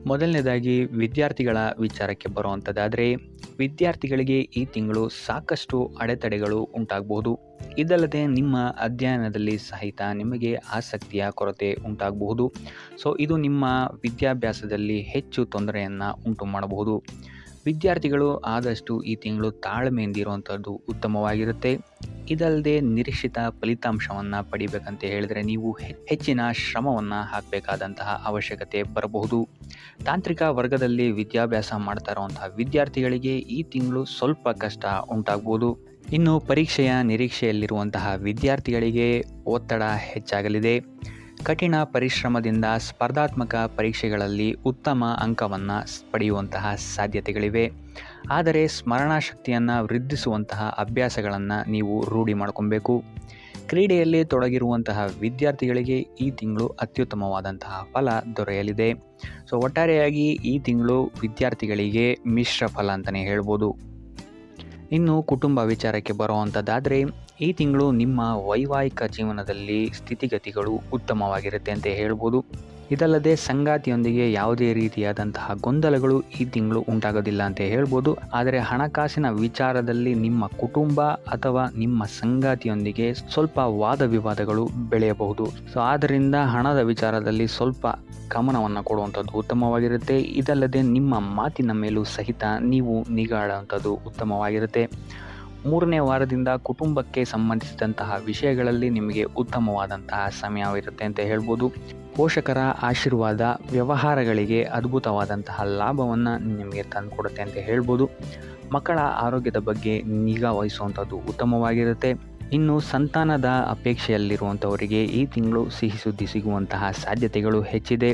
ಮೊದಲನೇದಾಗಿ ವಿದ್ಯಾರ್ಥಿಗಳ ವಿಚಾರಕ್ಕೆ ಬರುವಂಥದ್ದಾದರೆ, ವಿದ್ಯಾರ್ಥಿಗಳಿಗೆ ಈ ತಿಂಗಳು ಸಾಕಷ್ಟು ಅಡೆತಡೆಗಳು ಉಂಟಾಗಬಹುದು. ಇದಲ್ಲದೆ ನಿಮ್ಮ ಅಧ್ಯಯನದಲ್ಲಿ ಸಹಿತ ನಿಮಗೆ ಆಸಕ್ತಿಯ ಕೊರತೆ ಉಂಟಾಗಬಹುದು. ಇದು ನಿಮ್ಮ ವಿದ್ಯಾಭ್ಯಾಸದಲ್ಲಿ ಹೆಚ್ಚು ತೊಂದರೆಯನ್ನು ಉಂಟು ಮಾಡಬಹುದು. ವಿದ್ಯಾರ್ಥಿಗಳು ಆದಷ್ಟು ಈ ತಿಂಗಳು ತಾಳ್ಮೆಯಿಂದಿರುವಂಥದ್ದು ಉತ್ತಮವಾಗಿರುತ್ತೆ. ಇದಲ್ಲದೆ ನಿರೀಕ್ಷಿತ ಫಲಿತಾಂಶವನ್ನು ಪಡಿಬೇಕಂತ ಹೇಳಿದರೆ ನೀವು ಹೆಚ್ಚಿನ ಶ್ರಮವನ್ನು ಹಾಕಬೇಕಾದಂತಹ ಅವಶ್ಯಕತೆ ಬರಬಹುದು. ತಾಂತ್ರಿಕ ವರ್ಗದಲ್ಲಿ ವಿದ್ಯಾಭ್ಯಾಸ ಮಾಡ್ತಾ ಇರುವಂತಹ ವಿದ್ಯಾರ್ಥಿಗಳಿಗೆ ಈ ತಿಂಗಳು ಸ್ವಲ್ಪ ಕಷ್ಟ ಉಂಟಾಗ್ಬೋದು. ಇನ್ನು ಪರೀಕ್ಷೆಯ ನಿರೀಕ್ಷೆಯಲ್ಲಿರುವಂತಹ ವಿದ್ಯಾರ್ಥಿಗಳಿಗೆ ಒತ್ತಡ ಹೆಚ್ಚಾಗಲಿದೆ. ಕಠಿಣ ಪರಿಶ್ರಮದಿಂದ ಸ್ಪರ್ಧಾತ್ಮಕ ಪರೀಕ್ಷೆಗಳಲ್ಲಿ ಉತ್ತಮ ಅಂಕವನ್ನು ಪಡೆಯುವಂತಹ ಸಾಧ್ಯತೆಗಳಿವೆ. ಆದರೆ ಸ್ಮರಣಶಕ್ತಿಯನ್ನು ವೃದ್ಧಿಸುವಂತಹ ಅಭ್ಯಾಸಗಳನ್ನು ನೀವು ರೂಢಿ ಮಾಡ್ಕೊಬೇಕು. ಕ್ರೀಡೆಯಲ್ಲಿ ತೊಡಗಿರುವಂತಹ ವಿದ್ಯಾರ್ಥಿಗಳಿಗೆ ಈ ತಿಂಗಳು ಅತ್ಯುತ್ತಮವಾದಂತಹ ಫಲ ದೊರೆಯಲಿದೆ. ಒಟ್ಟಾರೆಯಾಗಿ ಈ ತಿಂಗಳು ವಿದ್ಯಾರ್ಥಿಗಳಿಗೆ ಮಿಶ್ರ ಫಲ ಅಂತಲೇ ಹೇಳ್ಬೋದು. ಇನ್ನು ಕುಟುಂಬ ವಿಚಾರಕ್ಕೆ ಬರುವಂಥದ್ದಾದರೆ, ಈ ತಿಂಗಳು ನಿಮ್ಮ ವೈವಾಹಿಕ ಜೀವನದಲ್ಲಿ ಸ್ಥಿತಿಗತಿಗಳು ಉತ್ತಮವಾಗಿರುತ್ತೆ ಅಂತ ಹೇಳ್ಬೋದು. ಇದಲ್ಲದೆ ಸಂಗಾತಿಯೊಂದಿಗೆ ಯಾವುದೇ ರೀತಿಯಾದಂತಹ ಗೊಂದಲಗಳು ಈ ತಿಂಗಳು ಉಂಟಾಗೋದಿಲ್ಲ ಅಂತ ಹೇಳ್ಬೋದು. ಆದರೆ ಹಣಕಾಸಿನ ವಿಚಾರದಲ್ಲಿ ನಿಮ್ಮ ಕುಟುಂಬ ಅಥವಾ ನಿಮ್ಮ ಸಂಗಾತಿಯೊಂದಿಗೆ ಸ್ವಲ್ಪ ವಾದ ವಿವಾದಗಳು ಬೆಳೆಯಬಹುದು. ಆದ್ದರಿಂದ ಹಣದ ವಿಚಾರದಲ್ಲಿ ಸ್ವಲ್ಪ ಗಮನವನ್ನು ಕೊಡುವಂಥದ್ದು ಉತ್ತಮವಾಗಿರುತ್ತೆ. ಇದಲ್ಲದೆ ನಿಮ್ಮ ಮಾತಿನ ಮೇಲೂ ಸಹಿತ ನೀವು ನಿಗಾ ಇಡುವಂಥದ್ದು ಉತ್ತಮವಾಗಿರುತ್ತೆ. 3ನೇ ವಾರದಿಂದ ಕುಟುಂಬಕ್ಕೆ ಸಂಬಂಧಿಸಿದಂತಹ ವಿಷಯಗಳಲ್ಲಿ ನಿಮಗೆ ಉತ್ತಮವಾದಂತಹ ಸಮಯವಿರುತ್ತೆ ಅಂತ ಹೇಳ್ಬೋದು. ಪೋಷಕರ ಆಶೀರ್ವಾದ ವ್ಯವಹಾರಗಳಿಗೆ ಅದ್ಭುತವಾದಂತಹ ಲಾಭವನ್ನು ನಿಮಗೆ ತಂದುಕೊಡುತ್ತೆ ಅಂತ ಹೇಳ್ಬೋದು. ಮಕ್ಕಳ ಆರೋಗ್ಯದ ಬಗ್ಗೆ ನಿಗಾ ವಹಿಸುವಂಥದ್ದು ಉತ್ತಮವಾಗಿರುತ್ತೆ. ಇನ್ನು ಸಂತಾನದ ಅಪೇಕ್ಷೆಯಲ್ಲಿರುವಂಥವರಿಗೆ ಈ ತಿಂಗಳು ಸಿಹಿ ಸುದ್ದಿ ಸಿಗುವಂತಹ ಸಾಧ್ಯತೆಗಳು ಹೆಚ್ಚಿದೆ.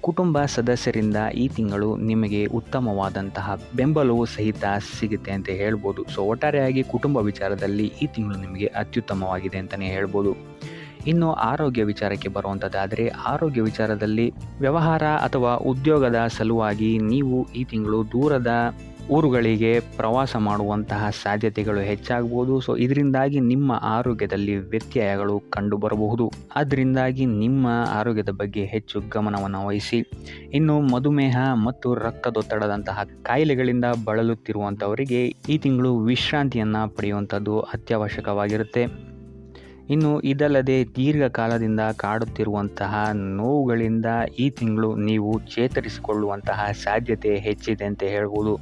ಕುಟುಂಬ ಸದಸ್ಯರಿಂದ ಈ ತಿಂಗಳು ನಿಮಗೆ ಉತ್ತಮವಾದಂತಹ ಬೆಂಬಲವೂ ಸಹಿತ ಸಿಗುತ್ತೆ ಅಂತ ಹೇಳ್ಬೋದು. ಒಟ್ಟಾರೆಯಾಗಿ ಕುಟುಂಬ ವಿಚಾರದಲ್ಲಿ ಈ ತಿಂಗಳು ನಿಮಗೆ ಅತ್ಯುತ್ತಮವಾಗಿದೆ ಅಂತಲೇ ಹೇಳ್ಬೋದು. ಇನ್ನು ಆರೋಗ್ಯ ವಿಚಾರಕ್ಕೆ ಬರುವಂಥದ್ದಾದರೆ, ಆರೋಗ್ಯ ವಿಚಾರದಲ್ಲಿ ವ್ಯವಹಾರ ಅಥವಾ ಉದ್ಯೋಗದ ಸಲುವಾಗಿ ನೀವು ಈ ತಿಂಗಳು ದೂರದ ಊರುಗಳಿಗೆ ಪ್ರವಾಸ ಮಾಡುವಂತಹ ಸಾಧ್ಯತೆಗಳು ಹೆಚ್ಚಾಗಬಹುದು. ಇದರಿಂದಾಗಿ ನಿಮ್ಮ ಆರೋಗ್ಯದಲ್ಲಿ ವ್ಯತ್ಯಯಗಳು ಕಂಡುಬರಬಹುದು. ಅದರಿಂದಾಗಿ ನಿಮ್ಮ ಆರೋಗ್ಯದ ಬಗ್ಗೆ ಹೆಚ್ಚು ಗಮನವನ್ನು ವಹಿಸಿ. ಇನ್ನು ಮಧುಮೇಹ ಮತ್ತು ರಕ್ತದೊತ್ತಡದಂತಹ ಕಾಯಿಲೆಗಳಿಂದ ಬಳಲುತ್ತಿರುವಂಥವರಿಗೆ ಈ ತಿಂಗಳು ವಿಶ್ರಾಂತಿಯನ್ನು ಪಡೆಯುವಂಥದ್ದು ಅತ್ಯವಶ್ಯಕವಾಗಿರುತ್ತೆ. ಇನ್ನು ಇದಲ್ಲದೆ ದೀರ್ಘಕಾಲದಿಂದ ಕಾಡುತ್ತಿರುವಂತಹ ನೋವುಗಳಿಂದ ಈ ತಿಂಗಳು ನೀವು ಚೇತರಿಸಿಕೊಳ್ಳುವಂತಹ ಸಾಧ್ಯತೆ ಹೆಚ್ಚಿದೆ ಅಂತ ಹೇಳ್ಬೋದು.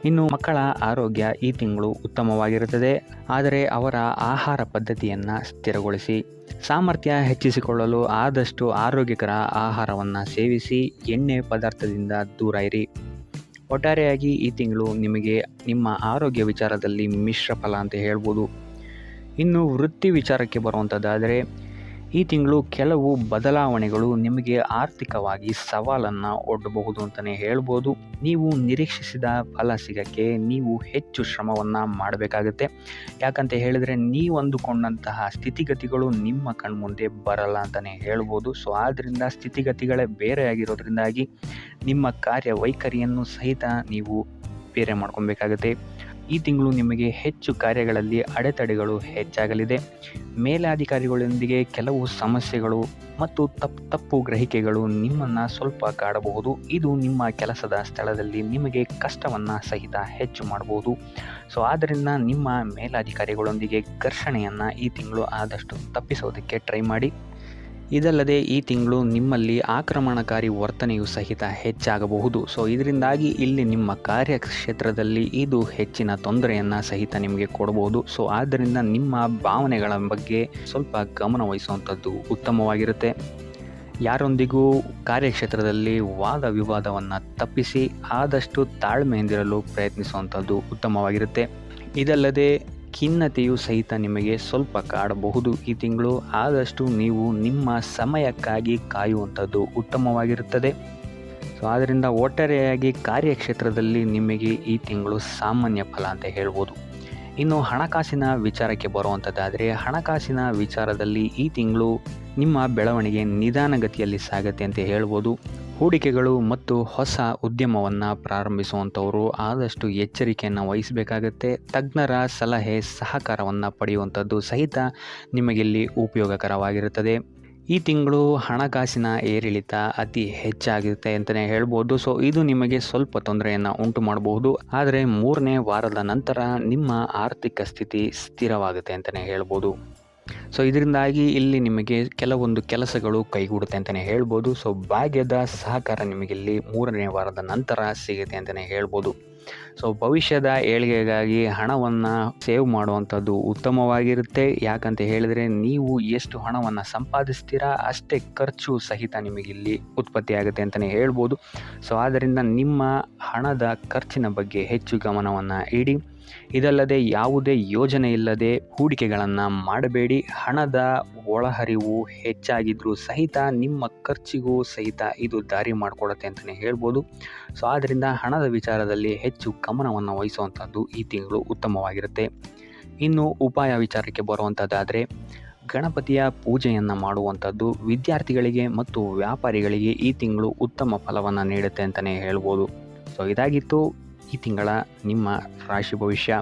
ಇನ್ನು ಮಕ್ಕಳ ಆರೋಗ್ಯ ಈ ತಿಂಗಳು ಉತ್ತಮವಾಗಿರುತ್ತದೆ. ಆದರೆ ಅವರ ಆಹಾರ ಪದ್ಧತಿಯನ್ನು ಸ್ಥಿರಗೊಳಿಸಿ. ಸಾಮರ್ಥ್ಯ ಹೆಚ್ಚಿಸಿಕೊಳ್ಳಲು ಆದಷ್ಟು ಆರೋಗ್ಯಕರ ಆಹಾರವನ್ನು ಸೇವಿಸಿ. ಎಣ್ಣೆ ಪದಾರ್ಥದಿಂದ ದೂರ ಇರಿ. ಒಟ್ಟಾರೆಯಾಗಿ ಈ ತಿಂಗಳು ನಿಮಗೆ ನಿಮ್ಮ ಆರೋಗ್ಯ ವಿಚಾರದಲ್ಲಿ ಮಿಶ್ರ ಫಲ ಅಂತ ಹೇಳ್ಬೋದು. ಇನ್ನು ವೃತ್ತಿ ವಿಚಾರಕ್ಕೆ ಬರುವಂಥದ್ದಾದರೆ, ಈ ತಿಂಗಳು ಕೆಲವು ಬದಲಾವಣೆಗಳು ನಿಮಗೆ ಆರ್ಥಿಕವಾಗಿ ಸವಾಲನ್ನು ಒಡ್ಡಬಹುದು ಅಂತಲೇ ಹೇಳ್ಬೋದು. ನೀವು ನಿರೀಕ್ಷಿಸಿದ ಫಲ ಸಿಗೋಕ್ಕೆ ನೀವು ಹೆಚ್ಚು ಶ್ರಮವನ್ನು ಮಾಡಬೇಕಾಗುತ್ತೆ. ಯಾಕಂತ ಹೇಳಿದರೆ ನೀವು ಅಂದುಕೊಂಡಂತಹ ಸ್ಥಿತಿಗತಿಗಳು ನಿಮ್ಮ ಕಣ್ಮುಂದೆ ಬರಲ್ಲ ಅಂತಲೇ ಹೇಳ್ಬೋದು. ಆದ್ದರಿಂದ ಸ್ಥಿತಿಗತಿಗಳೇ ಬೇರೆಯಾಗಿರೋದ್ರಿಂದಾಗಿ ನಿಮ್ಮ ಕಾರ್ಯವೈಖರಿಯನ್ನು ಸಹಿತ ನೀವು ಬೇರೆ ಮಾಡ್ಕೊಬೇಕಾಗುತ್ತೆ. ಈ ತಿಂಗಳು ನಿಮಗೆ ಹೆಚ್ಚು ಕಾರ್ಯಗಳಲ್ಲಿ ಅಡೆತಡೆಗಳು ಹೆಚ್ಚಾಗಲಿದೆ. ಮೇಲಾಧಿಕಾರಿಗಳೊಂದಿಗೆ ಕೆಲವು ಸಮಸ್ಯೆಗಳು ಮತ್ತು ತಪ್ಪು ಗ್ರಹಿಕೆಗಳು ನಿಮ್ಮನ್ನು ಸ್ವಲ್ಪ ಕಾಡಬಹುದು. ಇದು ನಿಮ್ಮ ಕೆಲಸದ ಸ್ಥಳದಲ್ಲಿ ನಿಮಗೆ ಕಷ್ಟವನ್ನು ಸಹಿತ ಹೆಚ್ಚು ಮಾಡಬಹುದು. ಆದ್ದರಿಂದ ನಿಮ್ಮ ಮೇಲಾಧಿಕಾರಿಗಳೊಂದಿಗೆ ಘರ್ಷಣೆಯನ್ನು ಈ ತಿಂಗಳು ಆದಷ್ಟು ತಪ್ಪಿಸೋದಕ್ಕೆ ಟ್ರೈ ಮಾಡಿ. ಇದಲ್ಲದೆ ಈ ತಿಂಗಳು ನಿಮ್ಮಲ್ಲಿ ಆಕ್ರಮಣಕಾರಿ ವರ್ತನೆಯು ಸಹಿತ ಹೆಚ್ಚಾಗಬಹುದು. ಇದರಿಂದಾಗಿ ಇಲ್ಲಿ ನಿಮ್ಮ ಕಾರ್ಯಕ್ಷೇತ್ರದಲ್ಲಿ ಇದು ಹೆಚ್ಚಿನ ತೊಂದರೆಯನ್ನು ಸಹಿತ ನಿಮಗೆ ಕೊಡಬಹುದು. ಆದ್ದರಿಂದ ನಿಮ್ಮ ಭಾವನೆಗಳ ಬಗ್ಗೆ ಸ್ವಲ್ಪ ಗಮನ ವಹಿಸುವಂಥದ್ದು ಉತ್ತಮವಾಗಿರುತ್ತೆ. ಯಾರೊಂದಿಗೂ ಕಾರ್ಯಕ್ಷೇತ್ರದಲ್ಲಿ ವಾದ ವಿವಾದವನ್ನು ತಪ್ಪಿಸಿ ಆದಷ್ಟು ತಾಳ್ಮೆಯಿಂದಿರಲು ಪ್ರಯತ್ನಿಸುವಂಥದ್ದು ಉತ್ತಮವಾಗಿರುತ್ತೆ. ಇದಲ್ಲದೆ ಖಿನ್ನತೆಯು ಸಹಿತ ನಿಮಗೆ ಸ್ವಲ್ಪ ಕಾಡಬಹುದು. ಈ ತಿಂಗಳು ಆದಷ್ಟು ನೀವು ನಿಮ್ಮ ಸಮಯಕ್ಕಾಗಿ ಕಾಯುವಂಥದ್ದು ಉತ್ತಮವಾಗಿರುತ್ತದೆ. ಆದ್ದರಿಂದ ಒಟ್ಟಾರೆಯಾಗಿ ಕಾರ್ಯಕ್ಷೇತ್ರದಲ್ಲಿ ನಿಮಗೆ ಈ ತಿಂಗಳು ಸಾಮಾನ್ಯ ಫಲ ಅಂತ ಹೇಳ್ಬೋದು. ಇನ್ನು ಹಣಕಾಸಿನ ವಿಚಾರಕ್ಕೆ ಬರುವಂಥದ್ದಾದರೆ, ಹಣಕಾಸಿನ ವಿಚಾರದಲ್ಲಿ ಈ ತಿಂಗಳು ನಿಮ್ಮ ಬೆಳವಣಿಗೆ ನಿಧಾನಗತಿಯಲ್ಲಿ ಸಾಗುತ್ತೆ ಅಂತ ಹೇಳ್ಬೋದು. ಹೂಡಿಕೆಗಳು ಮತ್ತು ಹೊಸ ಉದ್ಯಮವನ್ನು ಪ್ರಾರಂಭಿಸುವಂಥವರು ಆದಷ್ಟು ಎಚ್ಚರಿಕೆಯನ್ನು ವಹಿಸಬೇಕಾಗತ್ತೆ. ತಜ್ಞರ ಸಲಹೆ ಸಹಕಾರವನ್ನು ಪಡೆಯುವಂಥದ್ದು ಸಹಿತ ನಿಮಗಿಲ್ಲಿ ಉಪಯೋಗಕರವಾಗಿರುತ್ತದೆ. ಈ ತಿಂಗಳು ಹಣಕಾಸಿನ ಏರಿಳಿತ ಅತಿ ಹೆಚ್ಚಾಗುತ್ತೆ ಅಂತಲೇ ಹೇಳ್ಬೋದು. ಸೊ ಇದು ನಿಮಗೆ ಸ್ವಲ್ಪ ತೊಂದರೆಯನ್ನು ಉಂಟು ಮಾಡಬಹುದು. ಆದರೆ 3ನೇ ವಾರದ ನಂತರ ನಿಮ್ಮ ಆರ್ಥಿಕ ಸ್ಥಿತಿ ಸ್ಥಿರವಾಗುತ್ತೆ ಅಂತಲೇ ಹೇಳ್ಬೋದು. ಸೊ ಇದರಿಂದಾಗಿ ಇಲ್ಲಿ ನಿಮಗೆ ಕೆಲವೊಂದು ಕೆಲಸಗಳು ಕೈಗೂಡುತ್ತೆ ಅಂತಲೇ ಹೇಳ್ಬೋದು. ಸೊ ಭಾಗ್ಯದ ಸಹಕಾರ ನಿಮಗಿಲ್ಲಿ 3ನೇ ವಾರದ ನಂತರ ಸಿಗುತ್ತೆ ಅಂತಲೇ ಹೇಳ್ಬೋದು. ಸೊ ಭವಿಷ್ಯದ ಏಳಿಗೆಗಾಗಿ ಹಣವನ್ನು ಸೇವ್ ಮಾಡುವಂಥದ್ದು ಉತ್ತಮವಾಗಿರುತ್ತೆ. ಯಾಕಂತ ಹೇಳಿದರೆ ನೀವು ಎಷ್ಟು ಹಣವನ್ನು ಸಂಪಾದಿಸ್ತೀರಾ ಅಷ್ಟೇ ಖರ್ಚು ಸಹಿತ ನಿಮಗಿಲ್ಲಿ ಉತ್ಪತ್ತಿಯಾಗುತ್ತೆ ಅಂತಲೇ ಹೇಳ್ಬೋದು. ಸೊ ಆದ್ದರಿಂದ ನಿಮ್ಮ ಹಣದ ಖರ್ಚಿನ ಬಗ್ಗೆ ಹೆಚ್ಚು ಗಮನವನ್ನು ಇಡಿ. ಇದಲ್ಲದೆ ಯಾವುದೇ ಯೋಜನೆ ಇಲ್ಲದೆ ಹೂಡಿಕೆಗಳನ್ನು ಮಾಡಬೇಡಿ. ಹಣದ ಒಳಹರಿವು ಹೆಚ್ಚಾಗಿದ್ರೂ ಸಹಿತ ನಿಮ್ಮ ಖರ್ಚಿಗೂ ಸಹಿತ ಇದು ದಾರಿ ಮಾಡಿಕೊಡುತ್ತೆ ಅಂತಲೇ ಹೇಳ್ಬೋದು. ಸೊ ಆದ್ದರಿಂದ ಹಣದ ವಿಚಾರದಲ್ಲಿ ಹೆಚ್ಚು ಗಮನವನ್ನು ವಹಿಸುವಂಥದ್ದು ಈ ತಿಂಗಳು ಉತ್ತಮವಾಗಿರುತ್ತೆ. ಇನ್ನು ಉಪಾಯ ವಿಚಾರಕ್ಕೆ ಬರುವಂಥದ್ದಾದರೆ ಗಣಪತಿಯ ಪೂಜೆಯನ್ನು ಮಾಡುವಂಥದ್ದು ವಿದ್ಯಾರ್ಥಿಗಳಿಗೆ ಮತ್ತು ವ್ಯಾಪಾರಿಗಳಿಗೆ ಈ ತಿಂಗಳು ಉತ್ತಮ ಫಲವನ್ನು ನೀಡುತ್ತೆ ಅಂತಲೇ ಹೇಳ್ಬೋದು. ಸೊ ಇದಾಗಿತ್ತು ಈ ತಿಂಗಳ ನಿಮ್ಮ ರಾಶಿ ಭವಿಷ್ಯ.